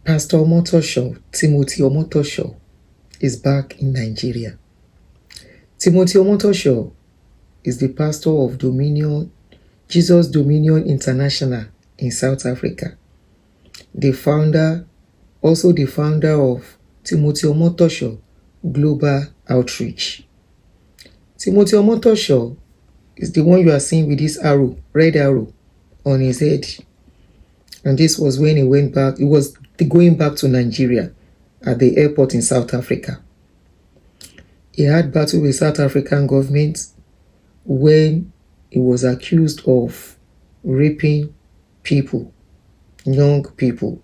Pastor Omotoso, Timothy Omotoso, is back in Nigeria. Timothy Omotoso is the pastor of Jesus Dominion International in South Africa. Also the founder of Timothy Omotoso Global Outreach. Timothy Omotoso is the one you are seeing with this arrow, red arrow, on his head. And this was when he went back. He was going back to Nigeria at the airport in South Africa. He had battle with South African government when he was accused of raping people, young people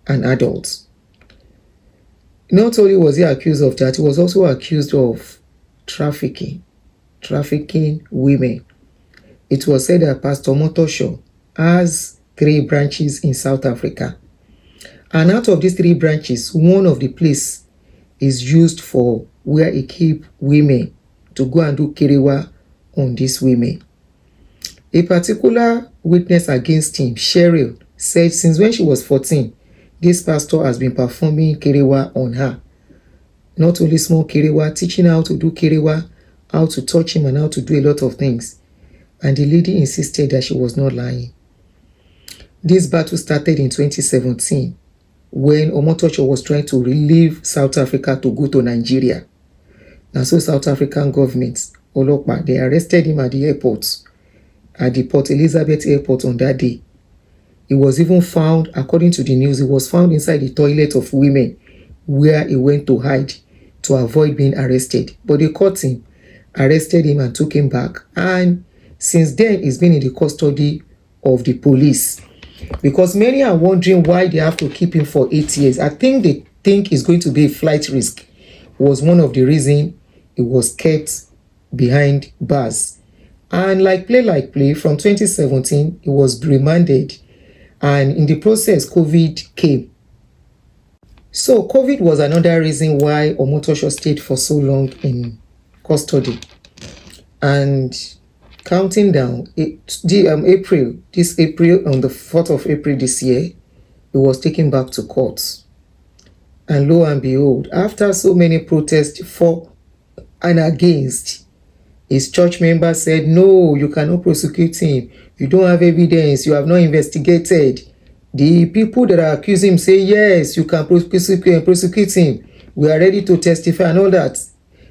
and adults. Not only was he accused of that, he was also accused of trafficking women. It was said that Pastor Omotoso has 3 branches in South Africa. And out of these 3 branches, one of the place is used for where he keep women to go and do kerewa on these women. A particular witness against him, Cheryl, said since when she was 14, this pastor has been performing kerewa on her. Not only small kerewa, teaching her how to do kerewa, how to touch him and how to do a lot of things. And the lady insisted that she was not lying. This battle started in 2017 when Omotoso was trying to leave South Africa to go to Nigeria. And so South African government, Olokpa, they arrested him at the airport, at the Port Elizabeth airport on that day. He was even found, according to the news, he was found inside the toilet of women where he went to hide to avoid being arrested. But they caught him, arrested him and took him back. And since then, he's been in the custody of the police. Because many are wondering why they have to keep him for 8 years. I think they think it's going to be a flight risk. Was one of the reasons he was kept behind bars. And like play, from 2017, he was remanded. And in the process, COVID came. So COVID was another reason why Omotoso stayed for so long in custody. And counting down, this April, on the 4th of April this year, he was taken back to court. And lo and behold, after so many protests for and against, his church members said, no, you cannot prosecute him. You don't have evidence. You have not investigated. The people that are accusing him say, yes, you can prosecute him. We are ready to testify and all that.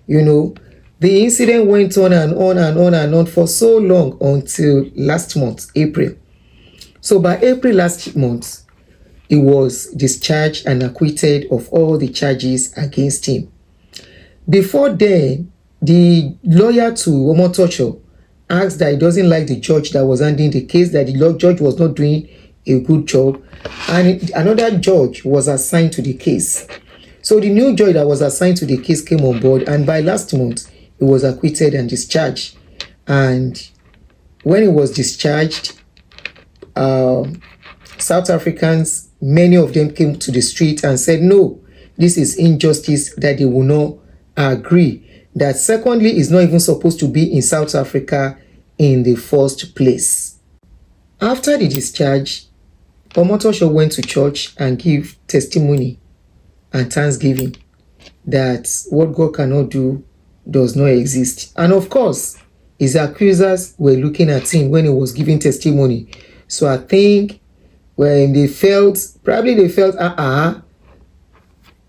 You know, the incident went on and on and on and on for so long until last month, April. So by April last month, he was discharged and acquitted of all the charges against him. Before then, the lawyer to Omotoso asked that he doesn't like the judge that was handling the case, that the judge was not doing a good job, and another judge was assigned to the case. So the new judge that was assigned to the case came on board, and by last month, he was acquitted and discharged. And when he was discharged, South Africans, many of them came to the street and said, no, this is injustice, that they will not agree. That secondly, is not even supposed to be in South Africa in the first place. After the discharge, Omotoso went to church and gave testimony and thanksgiving that what God cannot do does not exist. And of course, his accusers were looking at him when he was giving testimony. So I think when they felt,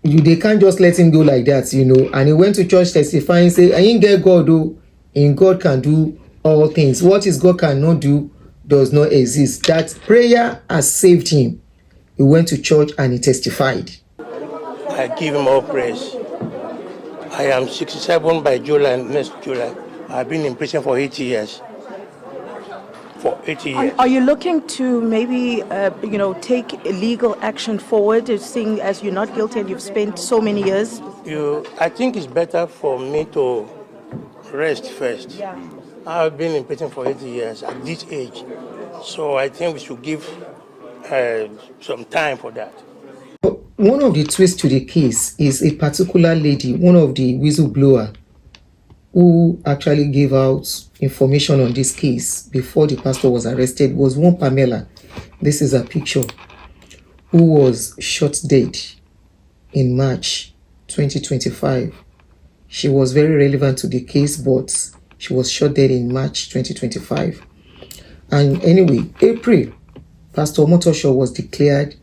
they can't just let him go like that, you know. And he went to church testifying, say, I ain't get God, though. In God can do all things. What is God cannot do does not exist. That prayer has saved him. He went to church and he testified. I give him all praise. I am 67 by July, next July. I've been in prison for 80 years. For 80 years. Are you looking to maybe, take legal action forward, seeing as you're not guilty and you've spent so many years? I think it's better for me to rest first. Yeah. I've been in prison for 80 years at this age. So I think we should give some time for that. One of the twists to the case is a particular lady, one of the whistleblower, who actually gave out information on this case before the pastor was arrested was one Pamela. This is a picture, who was shot dead in March 2025. She was very relevant to the case, but she was shot dead in March 2025. And anyway, April, Pastor Omotoso'S was declared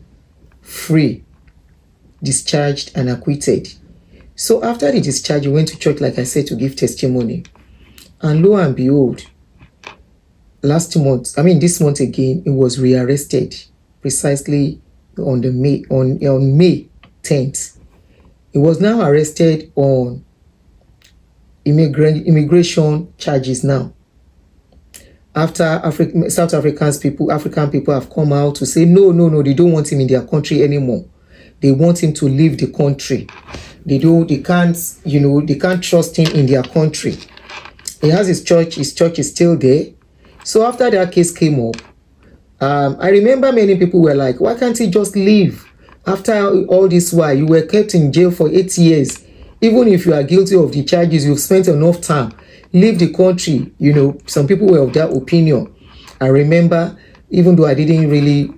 free, discharged, and acquitted. So after the discharge, he went to church, like I said, to give testimony. And lo and behold, this month again, he was rearrested precisely on May 10th. He was now arrested on immigration charges now. After South African people have come out to say no, they don't want him in their country anymore. They want him to leave the country. They can't trust him in their country. He has his church is still there. So after that case came up, I remember many people were like, why can't he just leave? After all this while, you were kept in jail for 8 years. Even if you are guilty of the charges, you've spent enough time. Leave the country. Some people were of that opinion. I remember, even though I didn't really,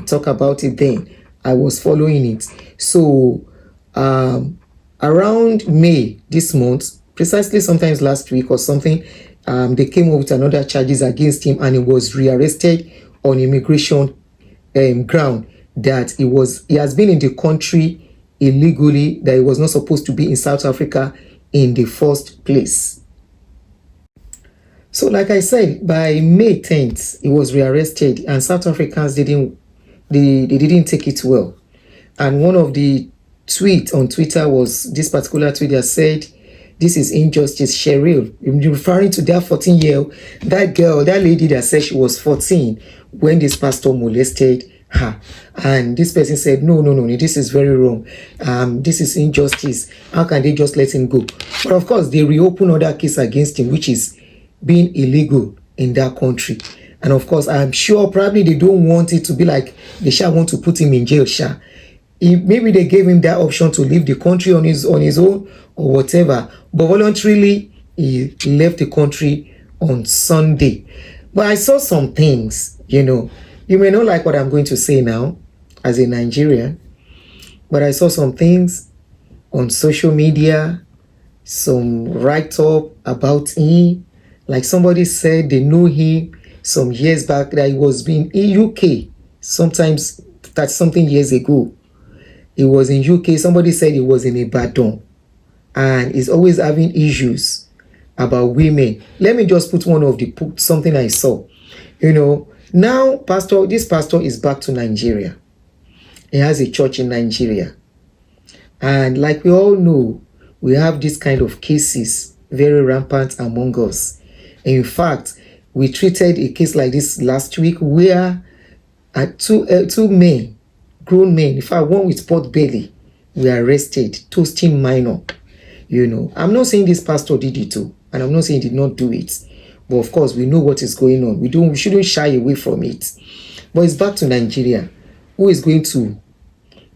talk about it then, I was following it. So, around May this month, precisely sometimes last week or something, they came up with another charges against him, and he was rearrested on immigration ground that he has been in the country illegally, that he was not supposed to be in South Africa in the first place. So like I said, by May 10th, he was rearrested, and South Africans didn't take it well. And one of the tweets on Twitter was this particular tweet that said, "This is injustice, Cheryl," referring to that 14-year-old, that lady that said she was 14 when this pastor molested her. And this person said, no, this is very wrong. This is injustice. How can they just let him go? But of course, they reopen other case against him, which is being illegal in that country. And of course, I'm sure probably they don't want it to be like they shall want to put him in jail. Maybe they gave him that option to leave the country on his own or whatever. But voluntarily, he left the country on Sunday. But I saw some things, you may not like what I'm going to say now as a Nigerian, but I saw some things on social media, some write-up about him. Like somebody said they know him some years back, that he was in UK, sometimes that's something years ago. He was in UK. Somebody said he was in Ibadan, and he's always having issues about women. Let me just put something I saw. Now this pastor is back to Nigeria. He has a church in Nigeria. And like we all know, we have this kind of cases very rampant among us. In fact, we treated a case like this last week where two men, grown men, in fact, one with pot belly, were arrested, toasting minor. I'm not saying this pastor did it too, and I'm not saying he did not do it. But of course, we know what is going on. We shouldn't shy away from it. But it's back to Nigeria. Who is going to,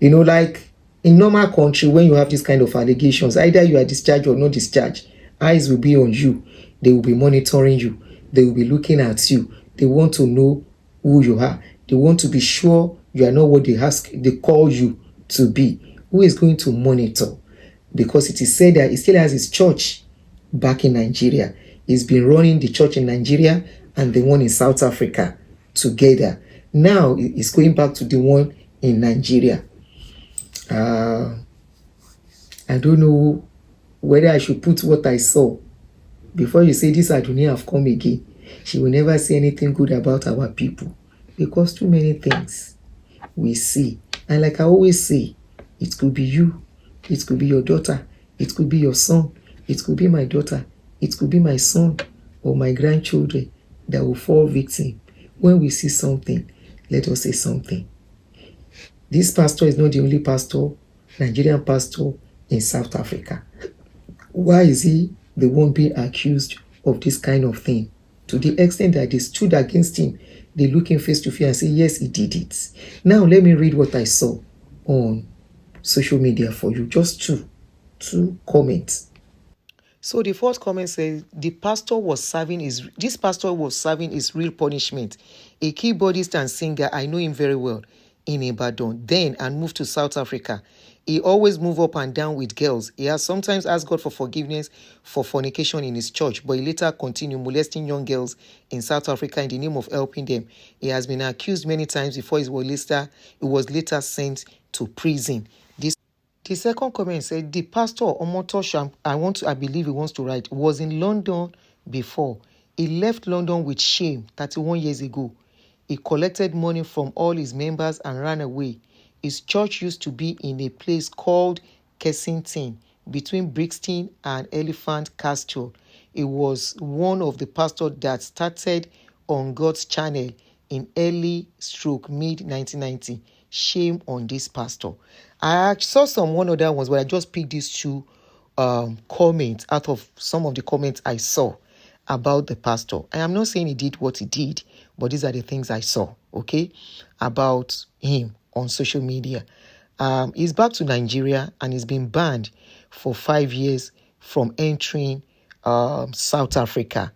like in normal country, when you have this kind of allegations, either you are discharged or not discharged, eyes will be on you. They will be monitoring you. They will be looking at you. They want to know who you are. They want to be sure you are not what they call you to be. Who is going to monitor? Because it is said that he still has his church back in Nigeria. He's been running the church in Nigeria and the one in South Africa together. Now he's going back to the one in Nigeria. I don't know whether I should put what I saw. Before you say this Adunia have come again, she will never say anything good about our people, because too many things we see. And like I always say, it could be you, it could be your daughter, it could be your son, it could be my daughter, it could be my son or my grandchildren that will fall victim. When we see something, let us say something. This pastor is not the only pastor, Nigerian pastor in South Africa. Why is he the one being accused of this kind of thing? To the extent that they stood against him, they look him face to face and say, yes, he did it. Now let me read what I saw on social media for you. Just two comments. So the fourth comment says this pastor was serving his real punishment. A keyboardist and singer, I know him very well, in Ibadan, then and moved to South Africa. He always moved up and down with girls. He has sometimes asked God for forgiveness for fornication in his church, but he later continued molesting young girls in South Africa in the name of helping them. He has been accused many times before he was later sent to prison. The second comment said the pastor Omotoso'S, I believe he wants to write, was in London before. He left London with shame 31 years ago. He collected money from all his members and ran away. His church used to be in a place called Kensington, between Brixton and Elephant Castle. He was one of the pastors that started on God's channel in mid 1990. Shame on this pastor. I saw some one other ones, but I just picked these two comments out of some of the comments I saw about the pastor. I am not saying he did what he did, but these are the things I saw, okay, about him on social media. He's back to Nigeria and he's been banned for 5 years from entering South Africa.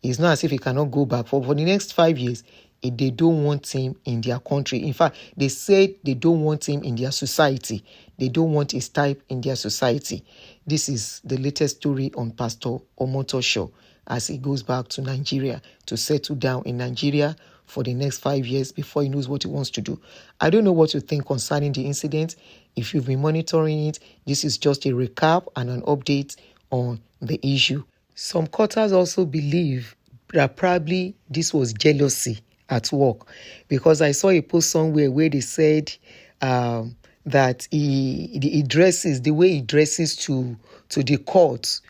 It's not as if he cannot go back. For the next 5 years, they don't want him in their country. In fact, they said they don't want him in their society. They don't want his type in their society. This is the latest story on Pastor Omotoso'S as he goes back to Nigeria to settle down in Nigeria for the next 5 years before he knows what he wants to do. I don't know what you think concerning the incident. If you've been monitoring it, this is just a recap and an update on the issue. Some quarters also believe that probably this was jealousy at work, because I saw a post somewhere where they said that he dresses the way he dresses to the court,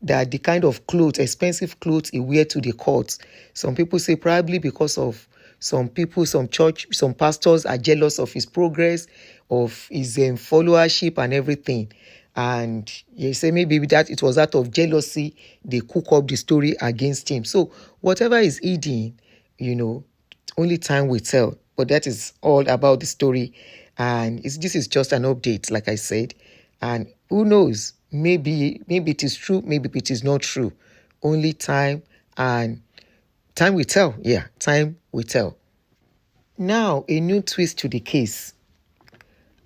that the kind of clothes, expensive clothes he wear to the court. Some people say probably because of some pastors are jealous of his progress, of his followership and everything. And they say maybe that it was out of jealousy they cook up the story against him. So whatever he's eating, only time will tell. But that is all about the story. And this is just an update, like I said. And who knows? Maybe it is true, maybe it is not true. Only time will tell. Yeah, time will tell. Now, a new twist to the case.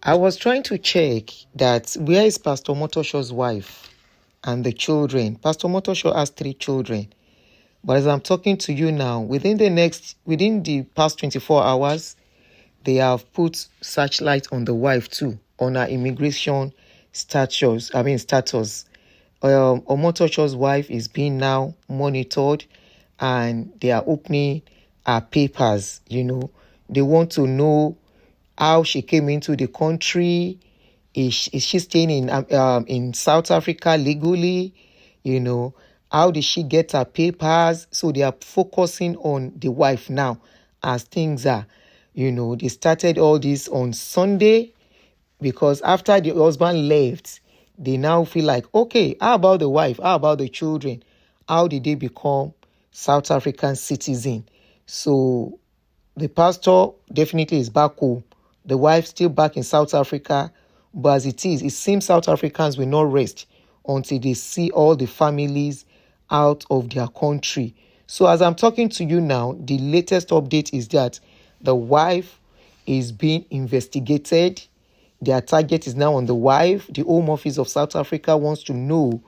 I was trying to check that where is Pastor Omotoso'S wife and the children. Pastor Omotoso'S has 3 children. But as I'm talking to you now, within the past 24 hours, they have put searchlight on the wife too, on her immigration status. Omotoso'S wife is being now monitored, and they are opening her papers. They want to know how she came into the country. Is she staying in South Africa legally? How did she get her papers? So they are focusing on the wife now as things are. They started all this on Sunday because after the husband left, they now feel like, okay, how about the wife? How about the children? How did they become South African citizen? So the pastor definitely is back home. The wife still back in South Africa. But as it seems South Africans will not rest until they see all the families out of their country. So as I'm talking to you now, the latest update is that the wife is being investigated. Their target is now on the wife. The Home Office of South Africa wants to know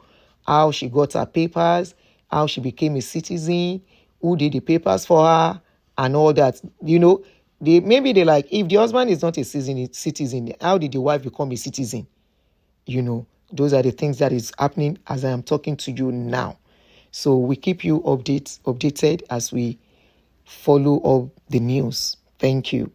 how she got her papers, how she became a citizen, who did the papers for her, and all that. They're like, if the husband is not a citizen, how did the wife become a citizen? Those are the things that is happening as I am talking to you now. So we keep you updated as we follow up the news. Thank you.